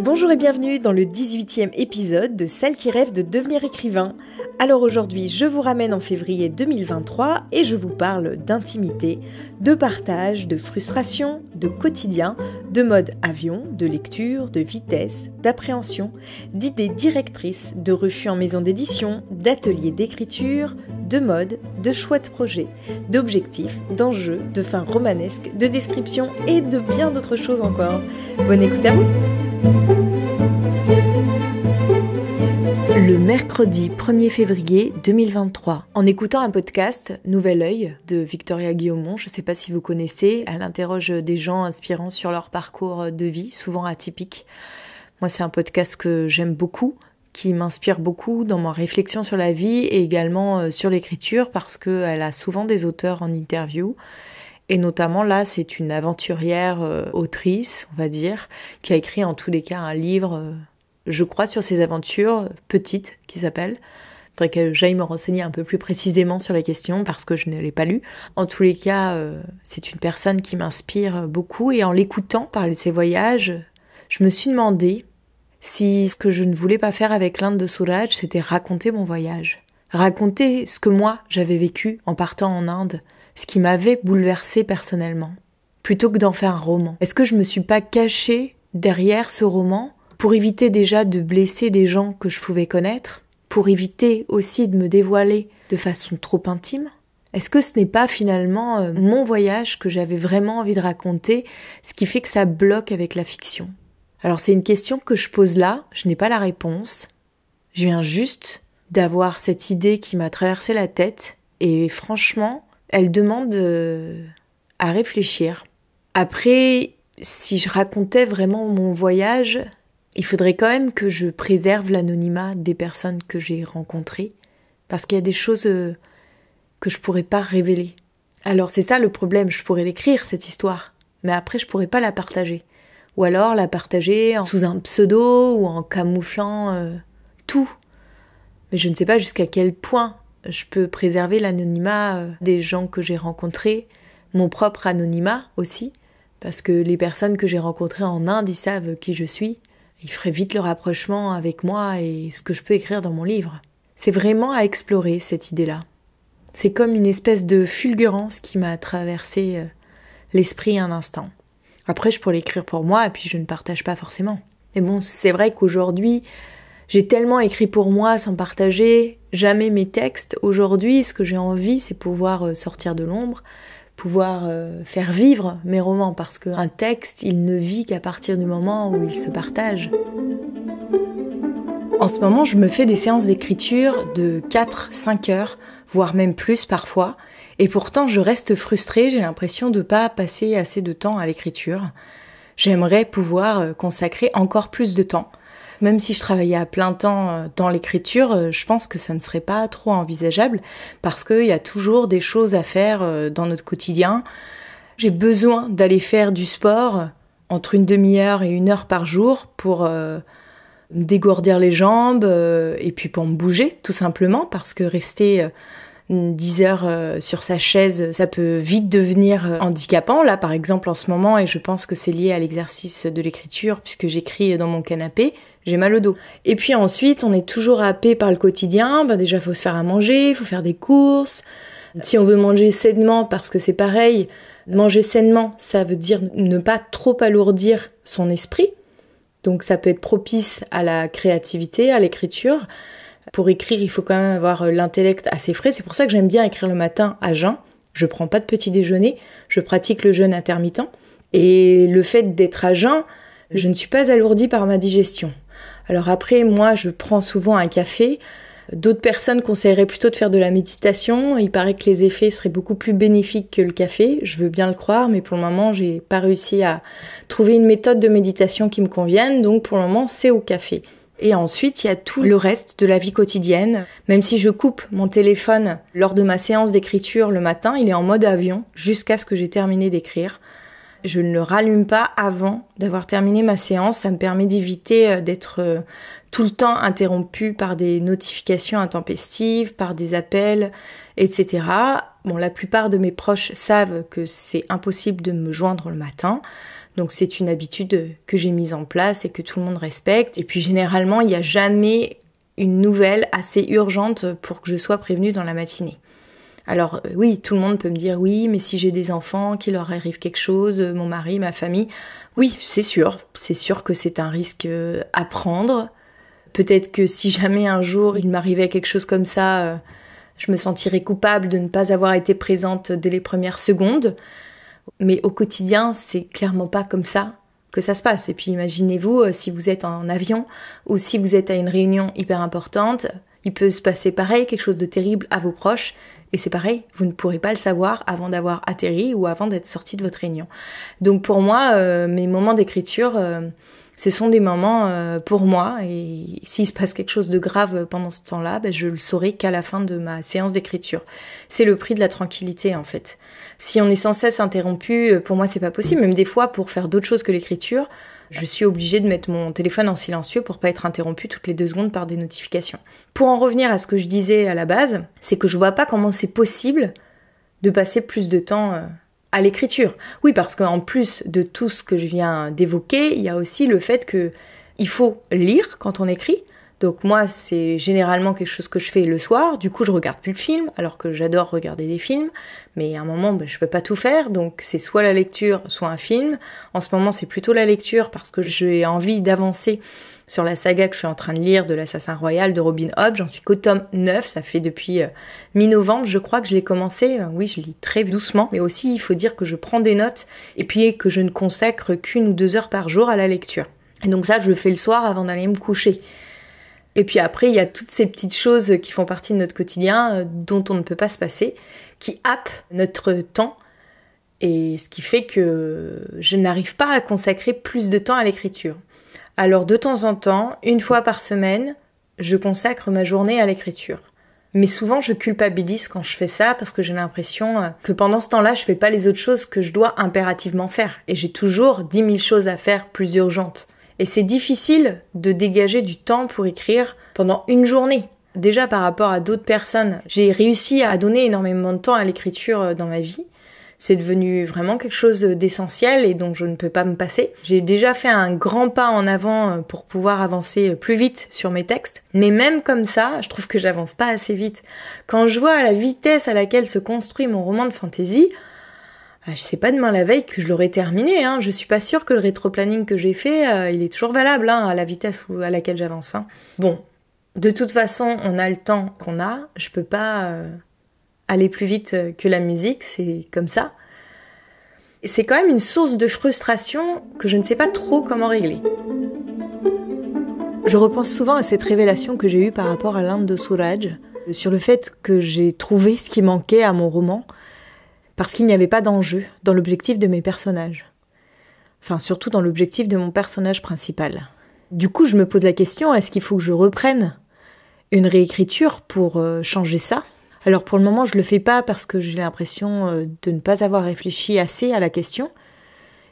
Bonjour et bienvenue dans le 18e épisode de Celles qui rêvent de devenir écrivain. Alors aujourd'hui, je vous ramène en février 2023 et je vous parle d'intimité, de partage, de frustration, de quotidien, de mode avion, de lecture, de vitesse, d'appréhension, d'idées directrices, de refus en maison d'édition, d'ateliers d'écriture, de mode, de choix de projet, d'objectifs, d'enjeux, de fins romanesques, de descriptions et de bien d'autres choses encore. Bonne écoute à vous! Le mercredi 1er février 2023, en écoutant un podcast Nouvel Œil de Victoria Guillaumont, je ne sais pas si vous connaissez, elle interroge des gens inspirants sur leur parcours de vie, souvent atypique. Moi, c'est un podcast que j'aime beaucoup, qui m'inspire beaucoup dans ma réflexion sur la vie et également sur l'écriture parce qu'elle a souvent des auteurs en interview. Et notamment là, c'est une aventurière autrice, on va dire, qui a écrit en tous les cas un livre, je crois, sur ses aventures petites, qui s'appelle. Il faudrait que j'aille me renseigner un peu plus précisément sur la question parce que je ne l'ai pas lu. En tous les cas, c'est une personne qui m'inspire beaucoup et en l'écoutant parler de ses voyages, je me suis demandé si ce que je ne voulais pas faire avec l'Inde de Suraj, c'était raconter mon voyage. Raconter ce que moi, j'avais vécu en partant en Inde, ce qui m'avait bouleversée personnellement, plutôt que d'en faire un roman. Est-ce que je me suis pas cachée derrière ce roman pour éviter déjà de blesser des gens que je pouvais connaître, pour éviter aussi de me dévoiler de façon trop intime? Est-ce que ce n'est pas finalement mon voyage que j'avais vraiment envie de raconter, ce qui fait que ça bloque avec la fiction? Alors c'est une question que je pose là, je n'ai pas la réponse. Je viens juste d'avoir cette idée qui m'a traversé la tête et franchement, elle demande à réfléchir. Après, si je racontais vraiment mon voyage, il faudrait quand même que je préserve l'anonymat des personnes que j'ai rencontrées, parce qu'il y a des choses que je pourrais pas révéler. Alors c'est ça le problème, je pourrais l'écrire cette histoire, mais après je pourrais pas la partager. Ou alors la partager sous un pseudo ou en camouflant tout. Mais je ne sais pas jusqu'à quel point je peux préserver l'anonymat des gens que j'ai rencontrés, mon propre anonymat aussi, parce que les personnes que j'ai rencontrées en Inde, ils savent qui je suis. Ils feraient vite le rapprochement avec moi et ce que je peux écrire dans mon livre. C'est vraiment à explorer cette idée-là. C'est comme une espèce de fulgurance qui m'a traversé l'esprit un instant. Après, je pourrais l'écrire pour moi et puis je ne partage pas forcément. Mais bon, c'est vrai qu'aujourd'hui, j'ai tellement écrit pour moi sans partager jamais mes textes. Aujourd'hui, ce que j'ai envie, c'est pouvoir sortir de l'ombre, pouvoir faire vivre mes romans, parce qu'un texte, il ne vit qu'à partir du moment où il se partage. En ce moment, je me fais des séances d'écriture de 4-5 heures, voire même plus parfois, et pourtant je reste frustrée, j'ai l'impression de ne pas passer assez de temps à l'écriture. J'aimerais pouvoir consacrer encore plus de temps. Même si je travaillais à plein temps dans l'écriture, je pense que ça ne serait pas trop envisageable parce qu'il y a toujours des choses à faire dans notre quotidien. J'ai besoin d'aller faire du sport entre une demi-heure et 1 heure par jour pour me dégourdir les jambes et puis pour me bouger tout simplement, parce que rester 10 heures sur sa chaise, ça peut vite devenir handicapant. Là, par exemple, en ce moment, et je pense que c'est lié à l'exercice de l'écriture, puisque j'écris dans mon canapé, j'ai mal au dos. Et puis ensuite, on est toujours happé par le quotidien. Déjà, il faut se faire à manger, il faut faire des courses. Si on veut manger sainement, parce que c'est pareil, manger sainement, ça veut dire ne pas trop alourdir son esprit. Donc ça peut être propice à la créativité, à l'écriture. Pour écrire, il faut quand même avoir l'intellect assez frais. C'est pour ça que j'aime bien écrire le matin à jeun. Je prends pas de petit déjeuner, je pratique le jeûne intermittent. Et le fait d'être à jeun, je ne suis pas alourdie par ma digestion. Alors après, moi, je prends souvent un café. D'autres personnes conseilleraient plutôt de faire de la méditation. Il paraît que les effets seraient beaucoup plus bénéfiques que le café. Je veux bien le croire, mais pour le moment, j'ai pas réussi à trouver une méthode de méditation qui me convienne. Donc pour le moment, c'est au café. Et ensuite, il y a tout le reste de la vie quotidienne. Même si je coupe mon téléphone lors de ma séance d'écriture le matin, il est en mode avion jusqu'à ce que j'ai terminé d'écrire. je ne le rallume pas avant d'avoir terminé ma séance. Ça me permet d'éviter d'être tout le temps interrompue par des notifications intempestives, par des appels, etc. Bon, la plupart de mes proches savent que c'est impossible de me joindre le matin. Donc c'est une habitude que j'ai mise en place et que tout le monde respecte. Et puis généralement, il n'y a jamais une nouvelle assez urgente pour que je sois prévenue dans la matinée. Alors oui, tout le monde peut me dire oui, mais si j'ai des enfants, qu'il leur arrive quelque chose, mon mari, ma famille, oui, c'est sûr que c'est un risque à prendre. Peut-être que si jamais un jour il m'arrivait quelque chose comme ça, je me sentirais coupable de ne pas avoir été présente dès les premières secondes. Mais au quotidien, c'est clairement pas comme ça que ça se passe. Et puis imaginez-vous, si vous êtes en avion ou si vous êtes à une réunion hyper importante, il peut se passer pareil, quelque chose de terrible à vos proches. Et c'est pareil, vous ne pourrez pas le savoir avant d'avoir atterri ou avant d'être sorti de votre réunion. Donc pour moi, mes moments d'écriture, ce sont des moments pour moi. Et s'il se passe quelque chose de grave pendant ce temps-là, je le saurai qu'à la fin de ma séance d'écriture. C'est le prix de la tranquillité en fait. Si on est sans cesse interrompu, pour moi c'est pas possible. Même des fois, pour faire d'autres choses que l'écriture, je suis obligée de mettre mon téléphone en silencieux pour pas être interrompue toutes les 2 secondes par des notifications. Pour en revenir à ce que je disais à la base, c'est que je vois pas comment c'est possible de passer plus de temps à l'écriture. Oui, parce qu'en plus de tout ce que je viens d'évoquer, il y a aussi le fait que il faut lire quand on écrit. Donc moi, c'est généralement quelque chose que je fais le soir. Du coup, je regarde plus le film, alors que j'adore regarder des films. Mais à un moment, je peux pas tout faire. Donc c'est soit la lecture, soit un film. En ce moment, c'est plutôt la lecture parce que j'ai envie d'avancer sur la saga que je suis en train de lire de l'Assassin Royal de Robin Hood. J'en suis qu'au tome 9. Ça fait depuis mi-novembre, je crois que je l'ai commencé. Oui, je lis très doucement. Mais aussi, il faut dire que je prends des notes et puis que je ne consacre qu'1 ou 2 heures par jour à la lecture. Et donc ça, je le fais le soir avant d'aller me coucher. Et puis après, il y a toutes ces petites choses qui font partie de notre quotidien, dont on ne peut pas se passer, qui happent notre temps, et ce qui fait que je n'arrive pas à consacrer plus de temps à l'écriture. Alors de temps en temps, 1 fois par semaine, je consacre ma journée à l'écriture. Mais souvent, je culpabilise quand je fais ça, parce que j'ai l'impression que pendant ce temps-là, je fais pas les autres choses que je dois impérativement faire. Et j'ai toujours 10 000 choses à faire plus urgentes. Et c'est difficile de dégager du temps pour écrire pendant une journée. Déjà par rapport à d'autres personnes, j'ai réussi à donner énormément de temps à l'écriture dans ma vie. C'est devenu vraiment quelque chose d'essentiel et dont je ne peux pas me passer. J'ai déjà fait un grand pas en avant pour pouvoir avancer plus vite sur mes textes. Mais même comme ça, je trouve que j'avance pas assez vite. Quand je vois la vitesse à laquelle se construit mon roman de fantasy, je sais pas demain la veille que je l'aurai terminé, hein. Je suis pas sûre que le rétro-planning que j'ai fait, il est toujours valable, hein, à la vitesse à laquelle j'avance, hein. Bon, de toute façon, on a le temps qu'on a. Je peux pas aller plus vite que la musique, c'est comme ça. Et c'est quand même une source de frustration que je ne sais pas trop comment régler. Je repense souvent à cette révélation que j'ai eue par rapport à l'Inde de Suraj, sur le fait que j'ai trouvé ce qui manquait à mon roman, parce qu'il n'y avait pas d'enjeu dans l'objectif de mes personnages. Enfin, surtout dans l'objectif de mon personnage principal. Du coup, je me pose la question, est-ce qu'il faut que je reprenne une réécriture pour changer ça ? Alors pour le moment, je le fais pas parce que j'ai l'impression de ne pas avoir réfléchi assez à la question.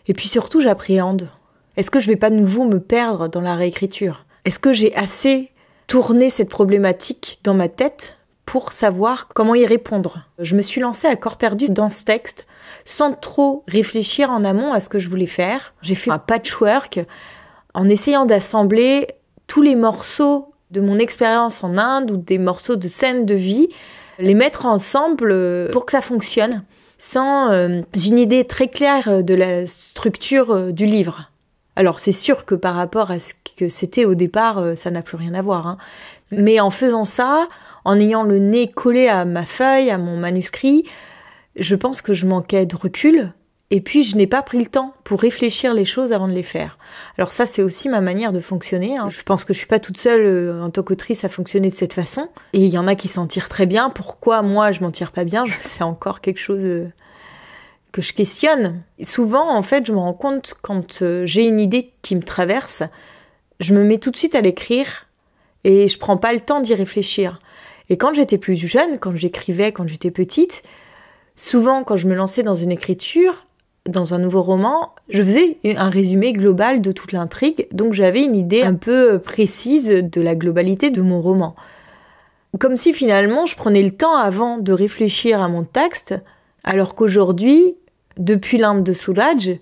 Et puis surtout, j'appréhende. Est-ce que je vais pas de nouveau me perdre dans la réécriture ? Est-ce que j'ai assez tourné cette problématique dans ma tête pour savoir comment y répondre. Je me suis lancée à corps perdu dans ce texte, sans trop réfléchir en amont à ce que je voulais faire. J'ai fait un patchwork en essayant d'assembler tous les morceaux de mon expérience en Inde ou des morceaux de scènes de vie, les mettre ensemble pour que ça fonctionne, sans une idée très claire de la structure du livre. Alors c'est sûr que par rapport à ce que c'était au départ, ça n'a plus rien à voir, hein. Mais en faisant ça, en ayant le nez collé à ma feuille, à mon manuscrit, je pense que je manquais de recul et puis je n'ai pas pris le temps pour réfléchir les choses avant de les faire. Alors ça, c'est aussi ma manière de fonctionner, hein. Je pense que je suis pas toute seule en tant qu'autrice à fonctionner de cette façon et il y en a qui s'en tirent très bien. Pourquoi moi je m'en tire pas bien, c'est encore quelque chose que je questionne. Souvent, en fait, je me rends compte quand j'ai une idée qui me traverse, je me mets tout de suite à l'écrire et je prends pas le temps d'y réfléchir. Et quand j'étais plus jeune, quand j'écrivais, quand j'étais petite, souvent quand je me lançais dans une écriture, dans un nouveau roman, je faisais un résumé global de toute l'intrigue, donc j'avais une idée un peu précise de la globalité de mon roman. Comme si finalement je prenais le temps avant de réfléchir à mon texte, alors qu'aujourd'hui, depuis l'Inde de Soulage,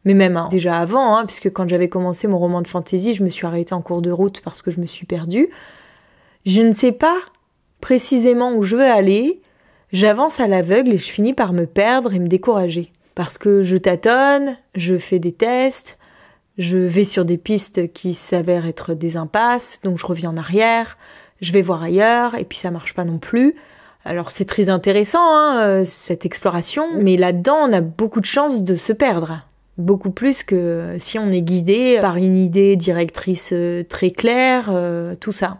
mais même déjà avant, puisque quand j'avais commencé mon roman de fantasy, je me suis arrêtée en cours de route parce que je me suis perdue, je ne sais pas précisément où je veux aller, j'avance à l'aveugle et je finis par me perdre et me décourager. Parce que je tâtonne, je fais des tests, je vais sur des pistes qui s'avèrent être des impasses, donc je reviens en arrière, je vais voir ailleurs, et puis ça marche pas non plus. Alors c'est très intéressant, cette exploration, mais là-dedans on a beaucoup de chances de se perdre. Beaucoup plus que si on est guidé par une idée directrice très claire, tout ça.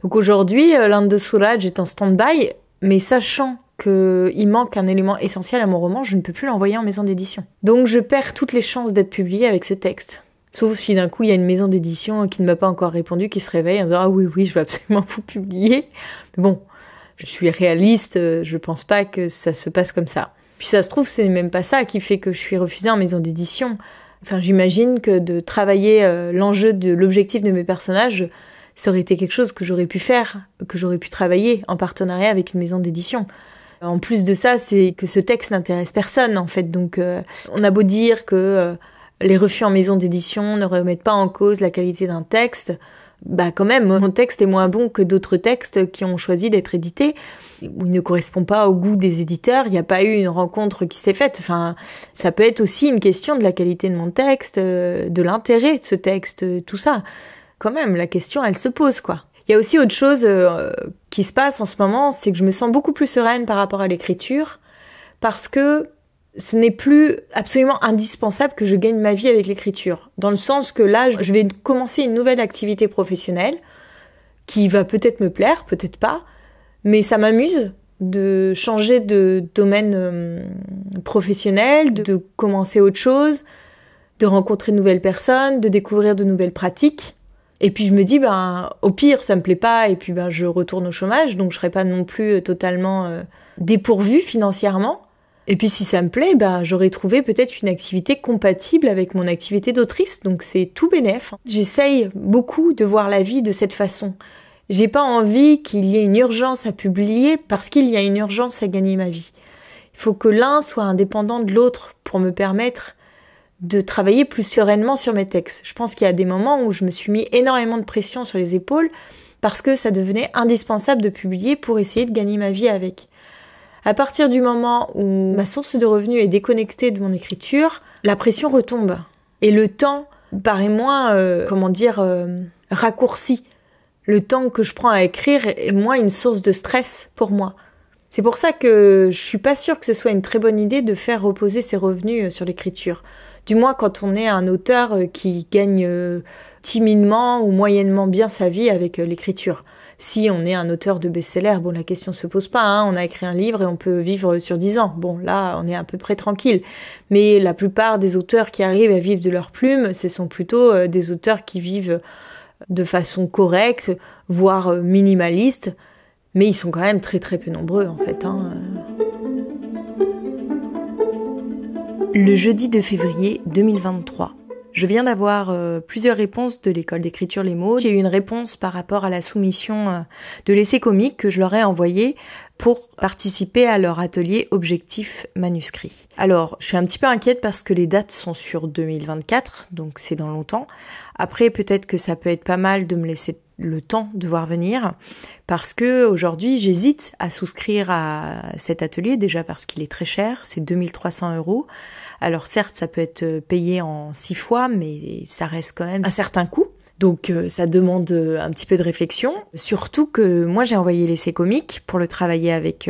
Donc aujourd'hui, l'Inde de Soulage est en stand-by, mais sachant qu'il manque un élément essentiel à mon roman, je ne peux plus l'envoyer en maison d'édition. Donc je perds toutes les chances d'être publiée avec ce texte. Sauf si d'un coup il y a une maison d'édition qui ne m'a pas encore répondu, qui se réveille en disant « Ah oui, je veux absolument vous publier ». Mais bon, je suis réaliste, je pense pas que ça se passe comme ça. Puis ça se trouve, c'est même pas ça qui fait que je suis refusée en maison d'édition. Enfin, j'imagine que de travailler l'enjeu de l'objectif de mes personnages, ça aurait été quelque chose que j'aurais pu faire, que j'aurais pu travailler en partenariat avec une maison d'édition. En plus de ça, c'est que ce texte n'intéresse personne, en fait. Donc, on a beau dire que les refus en maison d'édition ne remettent pas en cause la qualité d'un texte, bah quand même, mon texte est moins bon que d'autres textes qui ont choisi d'être édités, où il ne correspond pas au goût des éditeurs, il n'y a pas eu une rencontre qui s'est faite. Enfin, ça peut être aussi une question de la qualité de mon texte, de l'intérêt de ce texte, tout ça. Quand même, la question, elle se pose, quoi. Il y a aussi autre chose qui se passe en ce moment, c'est que je me sens beaucoup plus sereine par rapport à l'écriture, parce que ce n'est plus absolument indispensable que je gagne ma vie avec l'écriture. Dans le sens que là, je vais commencer une nouvelle activité professionnelle qui va peut-être me plaire, peut-être pas, mais ça m'amuse de changer de domaine professionnel, de commencer autre chose, de rencontrer de nouvelles personnes, de découvrir de nouvelles pratiques. Et puis je me dis, au pire, ça me plaît pas, et puis je retourne au chômage, donc je serai pas non plus totalement dépourvue financièrement. Et puis si ça me plaît, j'aurais trouvé peut-être une activité compatible avec mon activité d'autrice, donc c'est tout bénef. J'essaye beaucoup de voir la vie de cette façon. J'ai pas envie qu'il y ait une urgence à publier parce qu'il y a une urgence à gagner ma vie. Il faut que l'un soit indépendant de l'autre pour me permettre de travailler plus sereinement sur mes textes. Je pense qu'il y a des moments où je me suis mis énormément de pression sur les épaules parce que ça devenait indispensable de publier pour essayer de gagner ma vie avec. À partir du moment où ma source de revenus est déconnectée de mon écriture, la pression retombe. Et le temps paraît moins, raccourci. Le temps que je prends à écrire est moins une source de stress pour moi. C'est pour ça que je suis pas sûre que ce soit une très bonne idée de faire reposer ses revenus sur l'écriture. Du moins quand on est un auteur qui gagne timidement ou moyennement bien sa vie avec l'écriture. Si on est un auteur de best-seller, la question se pose pas, on a écrit un livre et on peut vivre sur 10 ans. Bon, là, on est à peu près tranquille. Mais la plupart des auteurs qui arrivent à vivre de leur plume, ce sont plutôt des auteurs qui vivent de façon correcte, voire minimaliste. Mais ils sont quand même très très peu nombreux, en fait. Le jeudi 2 février 2023. Je viens d'avoir plusieurs réponses de l'école d'écriture Les Mots. J'ai eu une réponse par rapport à la soumission de l'essai comique que je leur ai envoyé pour participer à leur atelier Objectif Manuscrit. Alors, je suis un petit peu inquiète parce que les dates sont sur 2024, donc c'est dans longtemps. Après, peut-être que ça peut être pas mal de me laisser le temps de voir venir, parce que aujourd'hui, j'hésite à souscrire à cet atelier, déjà parce qu'il est très cher, c'est 2300 €. Alors certes, ça peut être payé en 6 fois, mais ça reste quand même un certain coût. Donc ça demande un petit peu de réflexion. Surtout que moi, j'ai envoyé l'essai comique pour le travailler avec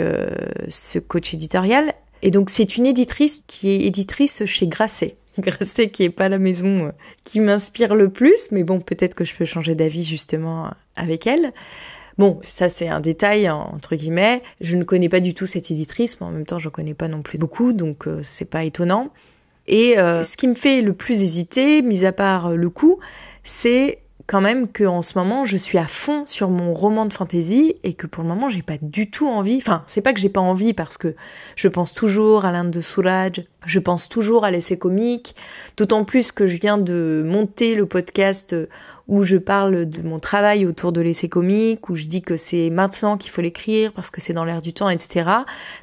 ce coach éditorial. Et donc c'est une éditrice qui est éditrice chez Grasset. Grasset qui est pas la maison qui m'inspire le plus, mais bon, peut-être que je peux changer d'avis justement avec elle. Bon, ça c'est un détail, entre guillemets. Je ne connais pas du tout cette éditrice, mais en même temps, je ne connais pas non plus beaucoup, donc c'est pas étonnant. Et ce qui me fait le plus hésiter, mis à part le coût, c'est quand même qu'en ce moment, je suis à fond sur mon roman de fantasy et que pour le moment, j'ai pas du tout envie. Enfin, c'est pas que j'ai pas envie parce que je pense toujours à l'Inde de Souraj, je pense toujours à l'essai comique, d'autant plus que je viens de monter le podcast où je parle de mon travail autour de l'essai comique, où je dis que c'est maintenant qu'il faut l'écrire parce que c'est dans l'air du temps, etc.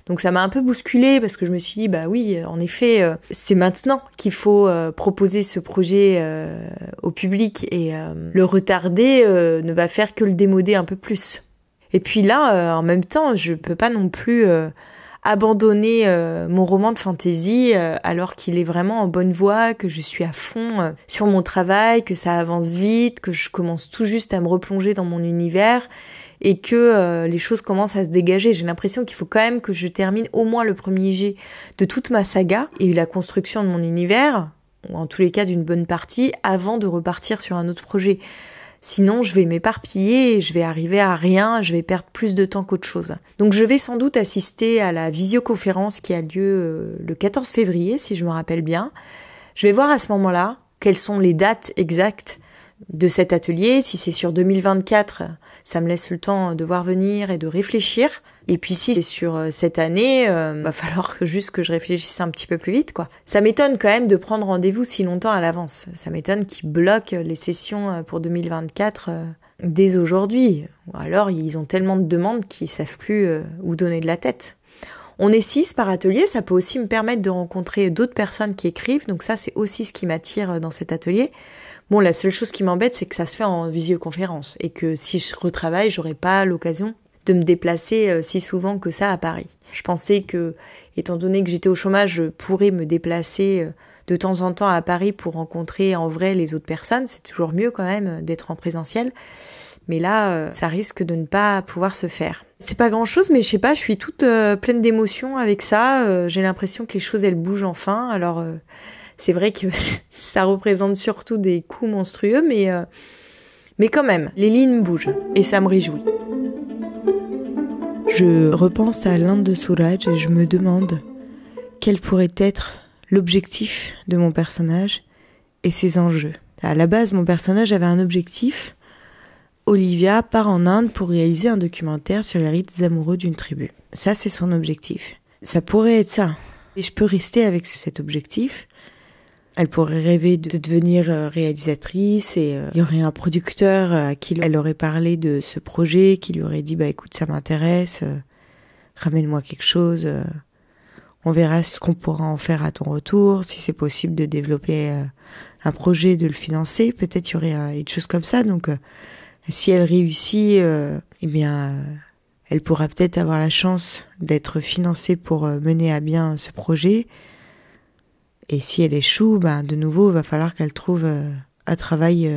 Donc ça m'a un peu bousculée parce que je me suis dit, bah oui, en effet, c'est maintenant qu'il faut proposer ce projet au public et le retarder ne va faire que le démoder un peu plus. Et puis là, en même temps, je peux pas non plus abandonner mon roman de fantasy alors qu'il est vraiment en bonne voie, que je suis à fond sur mon travail, que ça avance vite, que je commence tout juste à me replonger dans mon univers et que les choses commencent à se dégager. J'ai l'impression qu'il faut quand même que je termine au moins le premier jet de toute ma saga et la construction de mon univers, ou en tous les cas d'une bonne partie, avant de repartir sur un autre projet. Sinon, je vais m'éparpiller et je vais arriver à rien, je vais perdre plus de temps qu'autre chose. Donc je vais sans doute assister à la visioconférence qui a lieu le 14 février, si je me rappelle bien. Je vais voir à ce moment-là quelles sont les dates exactes de cet atelier. Si c'est sur 2024, ça me laisse le temps de voir venir et de réfléchir. Et puis si c'est sur cette année, va falloir juste que je réfléchisse un petit peu plus vite, quoi. Ça m'étonne quand même de prendre rendez-vous si longtemps à l'avance. Ça m'étonne qu'ils bloquent les sessions pour 2024 dès aujourd'hui. Ou alors ils ont tellement de demandes qu'ils savent plus où donner de la tête. On est 6 par atelier, ça peut aussi me permettre de rencontrer d'autres personnes qui écrivent. Donc ça, c'est aussi ce qui m'attire dans cet atelier. Bon, la seule chose qui m'embête, c'est que ça se fait en visioconférence et que si je retravaille, j'aurai pas l'occasion de me déplacer si souvent que ça à Paris. Je pensais que, étant donné que j'étais au chômage, je pourrais me déplacer de temps en temps à Paris pour rencontrer en vrai les autres personnes. C'est toujours mieux quand même d'être en présentiel. Mais là, ça risque de ne pas pouvoir se faire. C'est pas grand-chose, mais je sais pas, je suis toute pleine d'émotions avec ça. J'ai l'impression que les choses, elles bougent enfin. Alors, c'est vrai que ça représente surtout des coups monstrueux, mais quand même, les lignes bougent et ça me réjouit. Je repense à l'Inde de Souraj et je me demande quel pourrait être l'objectif de mon personnage et ses enjeux. À la base, mon personnage avait un objectif. Olivia part en Inde pour réaliser un documentaire sur les rites amoureux d'une tribu. Ça, c'est son objectif. Ça pourrait être ça. Et je peux rester avec cet objectif. Elle pourrait rêver de devenir réalisatrice et il y aurait un producteur à qui elle aurait parlé de ce projet, qui lui aurait dit « écoute, ça m'intéresse, ramène-moi quelque chose, on verra ce qu'on pourra en faire à ton retour, si c'est possible de développer un projet, de le financer, peut-être il y aurait une chose comme ça. » Donc, si elle réussit, elle pourra peut-être avoir la chance d'être financée pour mener à bien ce projet. Et si elle échoue, de nouveau, il va falloir qu'elle trouve un travail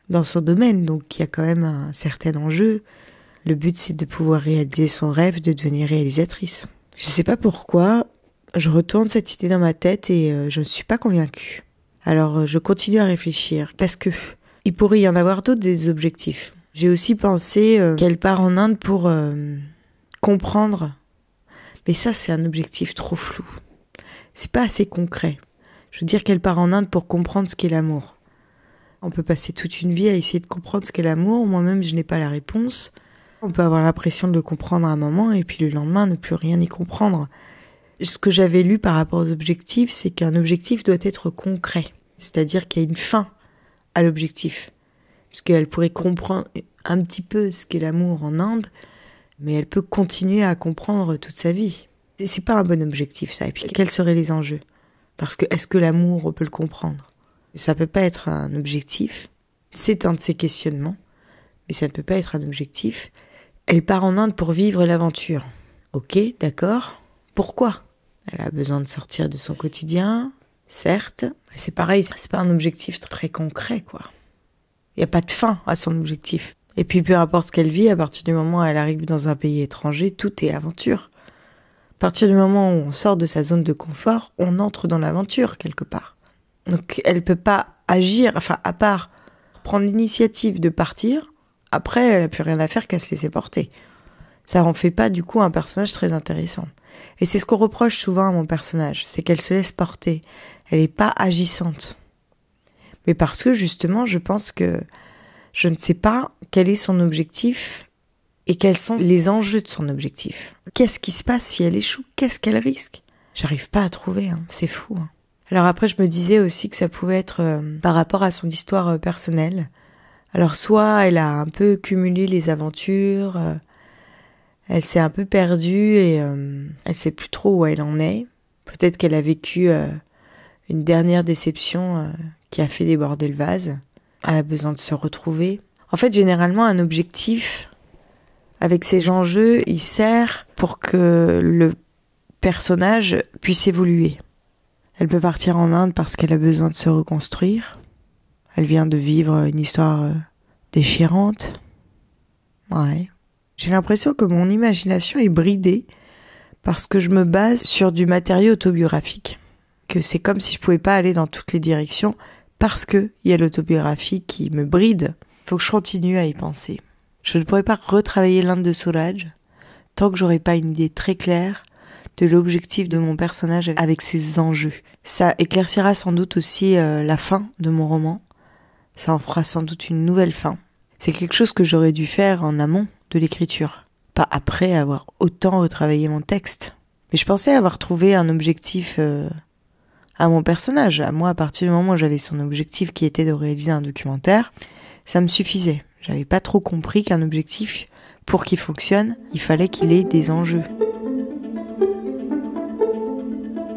dans son domaine. Donc, il y a quand même un certain enjeu. Le but, c'est de pouvoir réaliser son rêve de devenir réalisatrice. Je ne sais pas pourquoi, je retourne cette idée dans ma tête et je ne suis pas convaincue. Alors, je continue à réfléchir parce que il pourrait y en avoir d'autres des objectifs. J'ai aussi pensé qu'elle part en Inde pour comprendre. Mais ça, c'est un objectif trop flou. C'est pas assez concret. Je veux dire qu'elle part en Inde pour comprendre ce qu'est l'amour. On peut passer toute une vie à essayer de comprendre ce qu'est l'amour. Moi-même, je n'ai pas la réponse. On peut avoir l'impression de le comprendre à un moment et puis le lendemain, ne plus rien y comprendre. Ce que j'avais lu par rapport aux objectifs, c'est qu'un objectif doit être concret. C'est-à-dire qu'il y a une fin à l'objectif. Puisqu'elle pourrait comprendre un petit peu ce qu'est l'amour en Inde, mais elle peut continuer à comprendre toute sa vie. C'est pas un bon objectif, ça. Et puis, quels seraient les enjeux ? Parce que, est-ce que l'amour, on peut le comprendre ? Ça peut pas être un objectif. C'est un de ses questionnements. Mais ça ne peut pas être un objectif. Elle part en Inde pour vivre l'aventure. Ok, d'accord. Pourquoi ? Elle a besoin de sortir de son quotidien, certes. C'est pareil, c'est pas un objectif très concret, quoi. Il n'y a pas de fin à son objectif. Et puis, peu importe ce qu'elle vit, à partir du moment où elle arrive dans un pays étranger, tout est aventure. À partir du moment où on sort de sa zone de confort, on entre dans l'aventure quelque part. Donc elle peut pas agir, à part prendre l'initiative de partir, après elle a plus rien à faire qu'à se laisser porter. Ça en fait pas du coup un personnage très intéressant. Et c'est ce qu'on reproche souvent à mon personnage, c'est qu'elle se laisse porter. Elle est pas agissante. Mais parce que justement, je pense que Je ne sais pas quel est son objectif et quels sont les enjeux de son objectif. Qu'est-ce qui se passe si elle échoue? Qu'est-ce qu'elle risque? J'arrive pas à trouver, c'est fou. Alors après, je me disais aussi que ça pouvait être par rapport à son histoire personnelle. Alors soit elle a un peu cumulé les aventures, elle s'est un peu perdue et elle sait plus trop où elle en est. Peut-être qu'elle a vécu une dernière déception qui a fait déborder le vase. Elle a besoin de se retrouver. En fait, généralement, un objectif, avec ses enjeux, il sert pour que le personnage puisse évoluer. Elle peut partir en Inde parce qu'elle a besoin de se reconstruire. Elle vient de vivre une histoire déchirante. Ouais. J'ai l'impression que mon imagination est bridée parce que je me base sur du matériau autobiographique. Que c'est comme si je pouvais pas aller dans toutes les directions parce que il y a l'autobiographie qui me bride. Faut que je continue à y penser. Je ne pourrais pas retravailler l'Inde de Suraj tant que j'aurais pas une idée très claire de l'objectif de mon personnage avec ses enjeux. Ça éclaircira sans doute aussi la fin de mon roman. Ça en fera sans doute une nouvelle fin. C'est quelque chose que j'aurais dû faire en amont de l'écriture, pas après avoir autant retravaillé mon texte. Mais je pensais avoir trouvé un objectif à mon personnage. À moi, à partir du moment où j'avais son objectif qui était de réaliser un documentaire, ça me suffisait. J'avais pas trop compris qu'un objectif, pour qu'il fonctionne, il fallait qu'il ait des enjeux.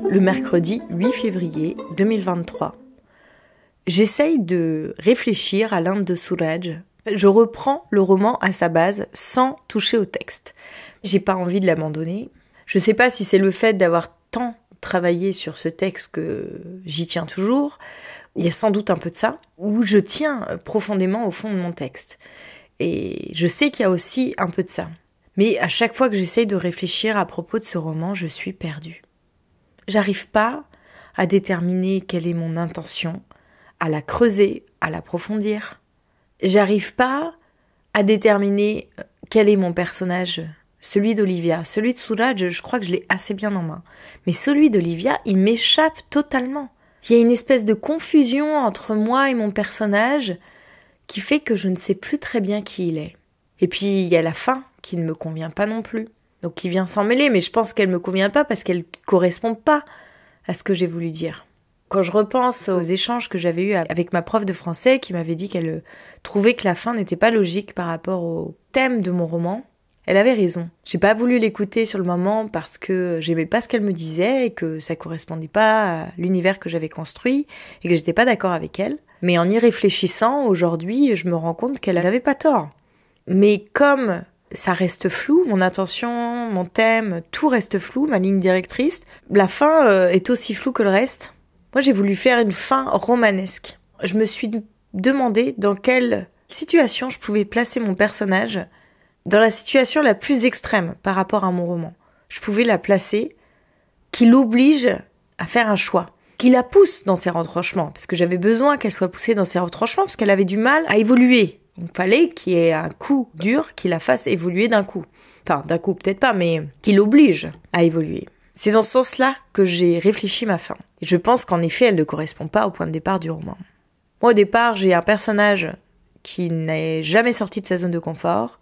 Le mercredi 8 février 2023. J'essaye de réfléchir à l'Inde de Suraj. Je reprends le roman à sa base sans toucher au texte. J'ai pas envie de l'abandonner. Je sais pas si c'est le fait d'avoir tant travaillé sur ce texte que j'y tiens toujours. Il y a sans doute un peu de ça, où je tiens profondément au fond de mon texte. Et je sais qu'il y a aussi un peu de ça. Mais à chaque fois que j'essaye de réfléchir à propos de ce roman, je suis perdue. J'arrive pas à déterminer quelle est mon intention, à la creuser, à l'approfondir. J'arrive pas à déterminer quel est mon personnage, celui d'Olivia. Celui de Suraj, je crois que je l'ai assez bien en main. Mais celui d'Olivia, il m'échappe totalement. Il y a une espèce de confusion entre moi et mon personnage qui fait que je ne sais plus très bien qui il est. Et puis il y a la fin qui ne me convient pas non plus. Donc qui vient s'en mêler, mais je pense qu'elle me convient pas parce qu'elle ne correspond pas à ce que j'ai voulu dire. Quand je repense aux échanges que j'avais eus avec ma prof de français qui m'avait dit qu'elle trouvait que la fin n'était pas logique par rapport au thème de mon roman, elle avait raison. J'ai pas voulu l'écouter sur le moment parce que j'aimais pas ce qu'elle me disait et que ça correspondait pas à l'univers que j'avais construit et que j'étais pas d'accord avec elle. Mais en y réfléchissant, aujourd'hui, je me rends compte qu'elle n'avait pas tort. Mais comme ça reste flou, mon intention, mon thème, tout reste flou, ma ligne directrice, la fin est aussi floue que le reste. Moi, j'ai voulu faire une fin romanesque. Je me suis demandé dans quelle situation je pouvais placer mon personnage dans la situation la plus extrême par rapport à mon roman. Je pouvais la placer, qui l'oblige à faire un choix, qui la pousse dans ses retranchements, parce que j'avais besoin qu'elle soit poussée dans ses retranchements, parce qu'elle avait du mal à évoluer. Il fallait qu'il y ait un coup dur qui la fasse évoluer d'un coup. Enfin, d'un coup peut-être pas, mais qui l'oblige à évoluer. C'est dans ce sens-là que j'ai réfléchi ma fin. Et je pense qu'en effet, elle ne correspond pas au point de départ du roman. Moi, au départ, j'ai un personnage qui n'est jamais sorti de sa zone de confort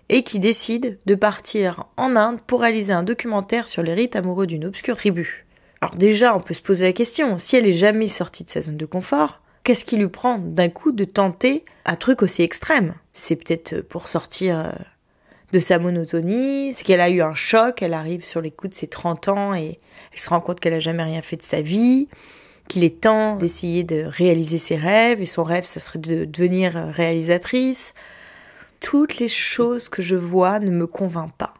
et qui décide de partir en Inde pour réaliser un documentaire sur les rites amoureux d'une obscure tribu. Alors déjà, on peut se poser la question, si elle est jamais sortie de sa zone de confort, qu'est-ce qui lui prend d'un coup de tenter un truc aussi extrême? C'est peut-être pour sortir de sa monotonie, c'est qu'elle a eu un choc, elle arrive sur les coups de ses 30 ans et elle se rend compte qu'elle a jamais rien fait de sa vie, qu'il est temps d'essayer de réaliser ses rêves, et son rêve, ça serait de devenir réalisatrice. Toutes les choses que je vois ne me convainquent pas.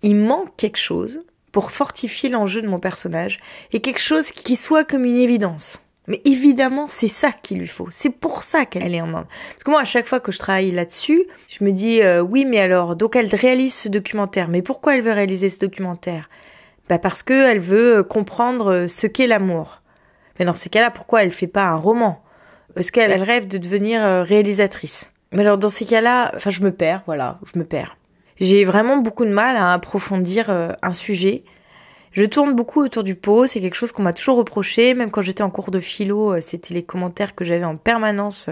Il manque quelque chose pour fortifier l'enjeu de mon personnage, et quelque chose qui soit comme une évidence. Mais évidemment, c'est ça qu'il lui faut. C'est pour ça qu'elle est en Inde. Parce que moi, à chaque fois que je travaille là-dessus, je me dis, oui, mais alors, donc elle réalise ce documentaire. Mais pourquoi elle veut réaliser ce documentaire? Parce qu'elle veut comprendre ce qu'est l'amour. Mais dans ces cas-là, pourquoi elle fait pas un roman? Parce qu'elle rêve de devenir réalisatrice. Mais alors, dans ces cas-là, je me perds, voilà, je me perds. J'ai vraiment beaucoup de mal à approfondir un sujet. Je tourne beaucoup autour du pot, c'est quelque chose qu'on m'a toujours reproché, même quand j'étais en cours de philo, c'était les commentaires que j'avais en permanence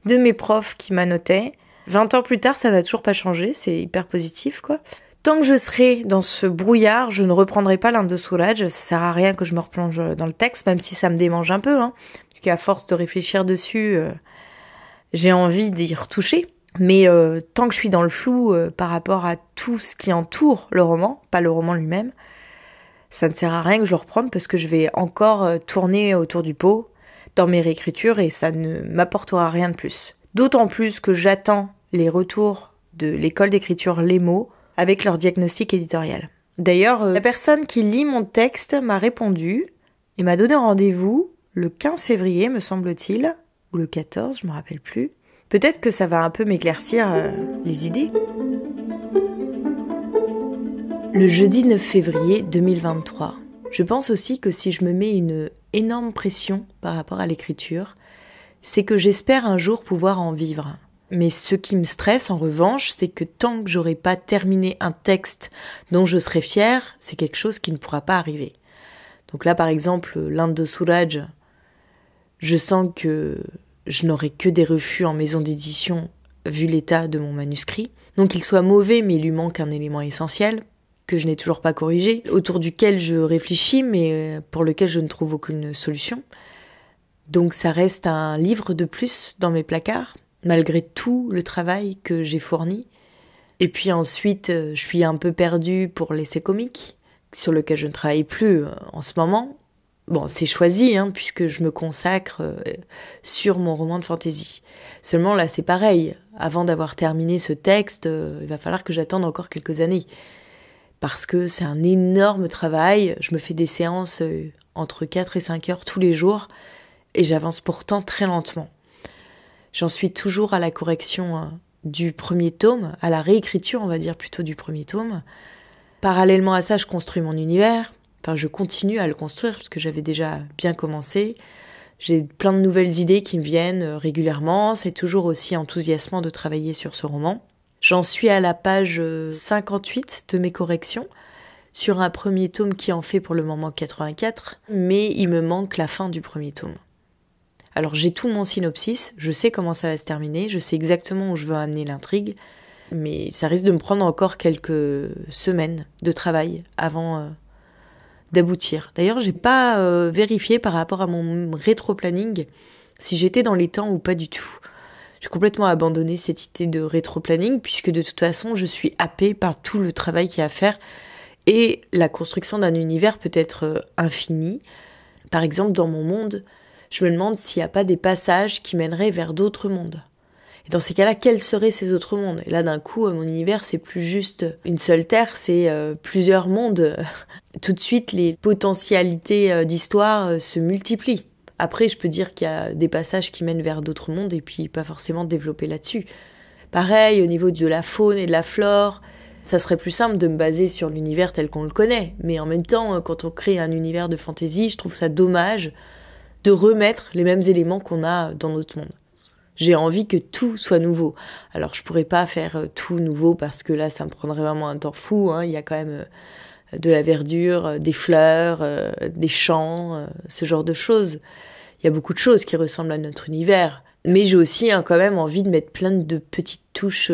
de mes profs qui m'annotaient. 20 ans plus tard, ça n'a toujours pas changé, c'est hyper positif, quoi. Tant que je serai dans ce brouillard, je ne reprendrai pas l'Inde de Suraj. Ça sert à rien que je me replonge dans le texte, même si ça me démange un peu, parce qu'à force de réfléchir dessus, j'ai envie d'y retoucher. Mais tant que je suis dans le flou par rapport à tout ce qui entoure le roman, pas le roman lui-même, ça ne sert à rien que je le reprenne parce que je vais encore tourner autour du pot dans mes réécritures et ça ne m'apportera rien de plus. D'autant plus que j'attends les retours de l'école d'écriture Les Mots avec leur diagnostic éditorial. D'ailleurs, la personne qui lit mon texte m'a répondu et m'a donné rendez-vous le 15 février, me semble-t-il, ou le 14, je me rappelle plus. Peut-être que ça va un peu m'éclaircir les idées. Le jeudi 9 février 2023. Je pense aussi que si je me mets une énorme pression par rapport à l'écriture, c'est que j'espère un jour pouvoir en vivre. Mais ce qui me stresse, en revanche, c'est que tant que j'aurai pas terminé un texte dont je serai fière, c'est quelque chose qui ne pourra pas arriver. Donc là, par exemple, l'Inde de Suraj, je sens que je n'aurai que des refus en maison d'édition vu l'état de mon manuscrit. Donc il soit mauvais, mais il lui manque un élément essentiel que je n'ai toujours pas corrigé, autour duquel je réfléchis, mais pour lequel je ne trouve aucune solution. Donc ça reste un livre de plus dans mes placards, malgré tout le travail que j'ai fourni. Et puis ensuite, je suis un peu perdue pour l'essai comique, sur lequel je ne travaille plus en ce moment. Bon, c'est choisi, puisque je me consacre sur mon roman de fantasy. Seulement là, c'est pareil. Avant d'avoir terminé ce texte, il va falloir que j'attende encore quelques années. Parce que c'est un énorme travail. Je me fais des séances entre 4 et 5 heures tous les jours. Et j'avance pourtant très lentement. J'en suis toujours à la correction du premier tome, à la réécriture, on va dire, plutôt du premier tome. Parallèlement à ça, je construis mon univers. Enfin, je continue à le construire, parce que j'avais déjà bien commencé. J'ai plein de nouvelles idées qui me viennent régulièrement. C'est toujours aussi enthousiasmant de travailler sur ce roman. J'en suis à la page 58 de mes corrections, sur un premier tome qui en fait pour le moment 84, mais il me manque la fin du premier tome. Alors j'ai tout mon synopsis, je sais comment ça va se terminer, je sais exactement où je veux amener l'intrigue, mais ça risque de me prendre encore quelques semaines de travail avant d'aboutir. D'ailleurs, j'ai pas vérifié par rapport à mon rétro-planning si j'étais dans les temps ou pas du tout. J'ai complètement abandonné cette idée de rétro-planning puisque de toute façon, je suis happée par tout le travail qu'il y a à faire et la construction d'un univers peut être infini. Par exemple, dans mon monde, je me demande s'il n'y a pas des passages qui mèneraient vers d'autres mondes. Et dans ces cas-là, quels seraient ces autres mondes ? Et là, d'un coup, mon univers, c'est plus juste une seule terre, c'est plusieurs mondes. Tout de suite, les potentialités d'histoire se multiplient. Après, je peux dire qu'il y a des passages qui mènent vers d'autres mondes et puis pas forcément développer là-dessus. Pareil, au niveau de la faune et de la flore, ça serait plus simple de me baser sur l'univers tel qu'on le connaît. Mais en même temps, quand on crée un univers de fantasy, je trouve ça dommage de remettre les mêmes éléments qu'on a dans notre monde. J'ai envie que tout soit nouveau. Alors je pourrais pas faire tout nouveau parce que là ça me prendrait vraiment un temps fou. Il y a quand même de la verdure, des fleurs, des champs, ce genre de choses. Il y a beaucoup de choses qui ressemblent à notre univers. Mais j'ai aussi quand même envie de mettre plein de petites touches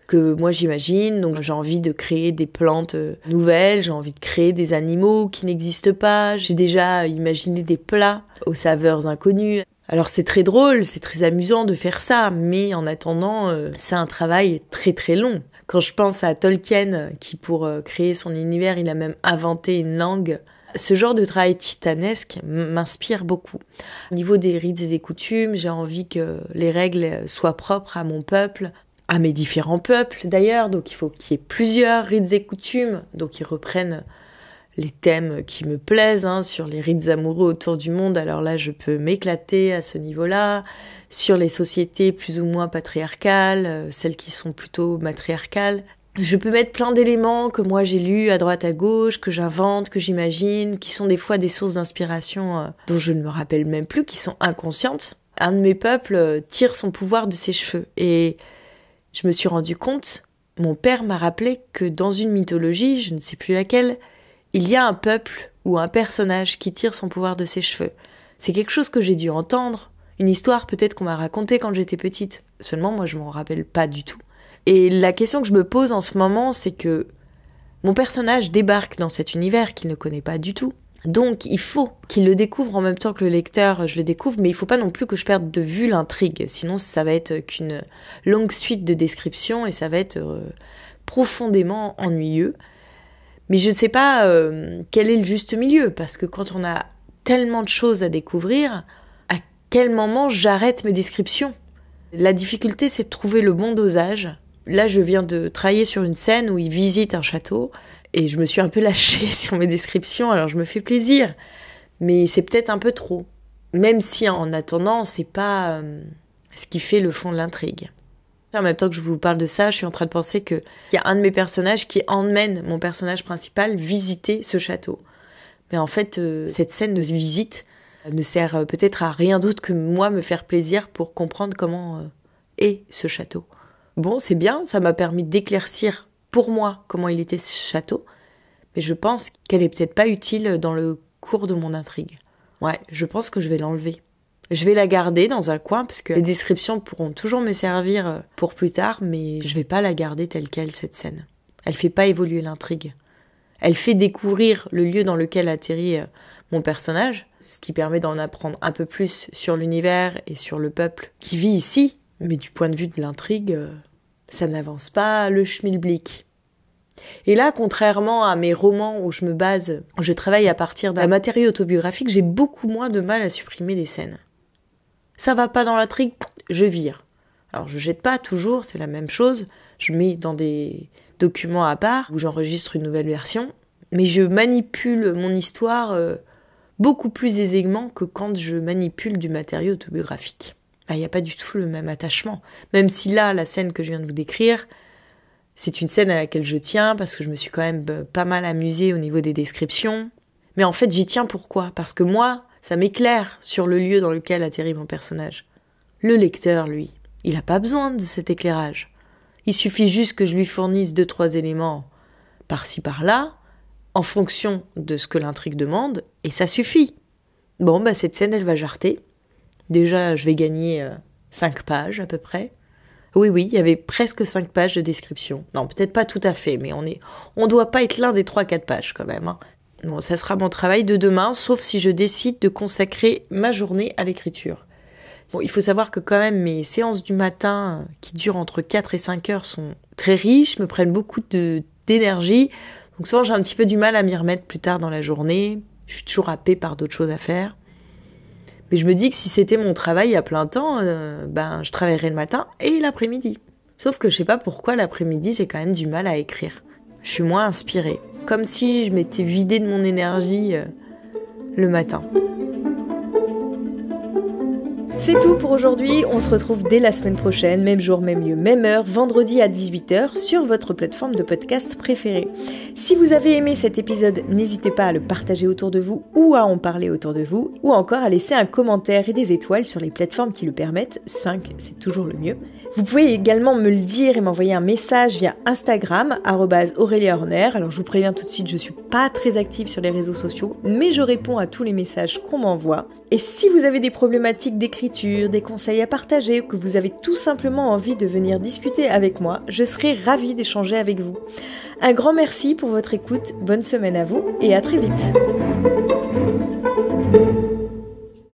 que moi j'imagine. Donc j'ai envie de créer des plantes nouvelles, j'ai envie de créer des animaux qui n'existent pas. J'ai déjà imaginé des plats aux saveurs inconnues. Alors c'est très drôle, c'est très amusant de faire ça, mais en attendant, c'est un travail très très long. Quand je pense à Tolkien, qui pour créer son univers, il a même inventé une langue, ce genre de travail titanesque m'inspire beaucoup. Au niveau des rites et des coutumes, j'ai envie que les règles soient propres à mon peuple, à mes différents peuples d'ailleurs, donc il faut qu'il y ait plusieurs rites et coutumes, donc ils reprennent les thèmes qui me plaisent, sur les rites amoureux autour du monde, alors là je peux m'éclater à ce niveau-là, sur les sociétés plus ou moins patriarcales, celles qui sont plutôt matriarcales. Je peux mettre plein d'éléments que moi j'ai lus à droite à gauche, que j'invente, que j'imagine, qui sont des fois des sources d'inspiration dont je ne me rappelle même plus, qui sont inconscientes. Un de mes peuples tire son pouvoir de ses cheveux et je me suis rendu compte, mon père m'a rappelé que dans une mythologie, je ne sais plus laquelle, il y a un peuple ou un personnage qui tire son pouvoir de ses cheveux. C'est quelque chose que j'ai dû entendre, Une histoire peut-être qu'on m'a racontée quand j'étais petite. Seulement, moi, je m'en rappelle pas du tout. Et la question que je me pose en ce moment, c'est que mon personnage débarque dans cet univers qu'il ne connaît pas du tout. Donc, il faut qu'il le découvre en même temps que le lecteur, je le découvre, mais il faut pas non plus que je perde de vue l'intrigue. Sinon, ça va être qu'une longue suite de descriptions et ça va être profondément ennuyeux. Mais je sais pas quel est le juste milieu, parce que quand on a tellement de choses à découvrir, à quel moment j'arrête mes descriptions ? La difficulté, c'est de trouver le bon dosage. Là, je viens de travailler sur une scène où il visite un château et je me suis un peu lâchée sur mes descriptions, alors je me fais plaisir. Mais c'est peut-être un peu trop. Même si, en attendant, c'est pas ce qui fait le fond de l'intrigue. En même temps que je vous parle de ça, je suis en train de penser qu'il y a un de mes personnages qui emmène mon personnage principal visiter ce château. Mais en fait, cette scène de visite ne sert peut-être à rien d'autre que moi me faire plaisir pour comprendre comment est ce château. Bon, c'est bien, ça m'a permis d'éclaircir pour moi comment il était ce château, mais je pense qu'elle est peut-être pas utile dans le cours de mon intrigue. Ouais, je pense que je vais l'enlever. Je vais la garder dans un coin, parce que les descriptions pourront toujours me servir pour plus tard, mais je vais pas la garder telle quelle, cette scène. Elle fait pas évoluer l'intrigue. Elle fait découvrir le lieu dans lequel atterrit mon personnage, ce qui permet d'en apprendre un peu plus sur l'univers et sur le peuple qui vit ici. Mais du point de vue de l'intrigue, ça n'avance pas le schmilblick. Et là, contrairement à mes romans où je me base, je travaille à partir d'un matériau autobiographique, j'ai beaucoup moins de mal à supprimer des scènes. Ça va pas dans l'intrigue, je vire. Alors je jette pas toujours, c'est la même chose. Je mets dans des documents à part où j'enregistre une nouvelle version, mais je manipule mon histoire beaucoup plus aisément que quand je manipule du matériau autobiographique. Il n'y a pas du tout le même attachement. Même si là, la scène que je viens de vous décrire, c'est une scène à laquelle je tiens parce que je me suis quand même pas mal amusée au niveau des descriptions. Mais en fait, j'y tiens pourquoi ? Parce que moi, ça m'éclaire sur le lieu dans lequel atterrit mon personnage. Le lecteur, lui, il n'a pas besoin de cet éclairage. Il suffit juste que je lui fournisse 2-3 éléments par-ci par-là, en fonction de ce que l'intrigue demande, et ça suffit. Bon, cette scène, elle va jarter. Déjà, je vais gagner 5 pages à peu près. Oui, il y avait presque 5 pages de description. Non, peut-être pas tout à fait, mais on doit pas être l'un des 3-4 pages quand même. Bon, ça sera mon travail de demain, sauf si je décide de consacrer ma journée à l'écriture. Bon, il faut savoir que quand même mes séances du matin, qui durent entre 4 et 5 heures, sont très riches, me prennent beaucoup d'énergie. Donc souvent, j'ai un petit peu du mal à m'y remettre plus tard dans la journée. Je suis toujours happée par d'autres choses à faire. Mais je me dis que si c'était mon travail à plein temps, je travaillerais le matin et l'après-midi. Sauf que je sais pas pourquoi l'après-midi, j'ai quand même du mal à écrire. Je suis moins inspirée. Comme si je m'étais vidée de mon énergie le matin. C'est tout pour aujourd'hui, on se retrouve dès la semaine prochaine, même jour, même lieu, même heure, vendredi à 18h sur votre plateforme de podcast préférée. Si vous avez aimé cet épisode, n'hésitez pas à le partager autour de vous ou à en parler autour de vous, ou encore à laisser un commentaire et des étoiles sur les plateformes qui le permettent, 5 c'est toujours le mieux. Vous pouvez également me le dire et m'envoyer un message via Instagram, @AureliaHorner. Alors je vous préviens tout de suite, je suis pas très active sur les réseaux sociaux, mais je réponds à tous les messages qu'on m'envoie. Et si vous avez des problématiques d'écriture, des conseils à partager, ou que vous avez tout simplement envie de venir discuter avec moi, je serai ravie d'échanger avec vous. Un grand merci pour votre écoute, bonne semaine à vous et à très vite.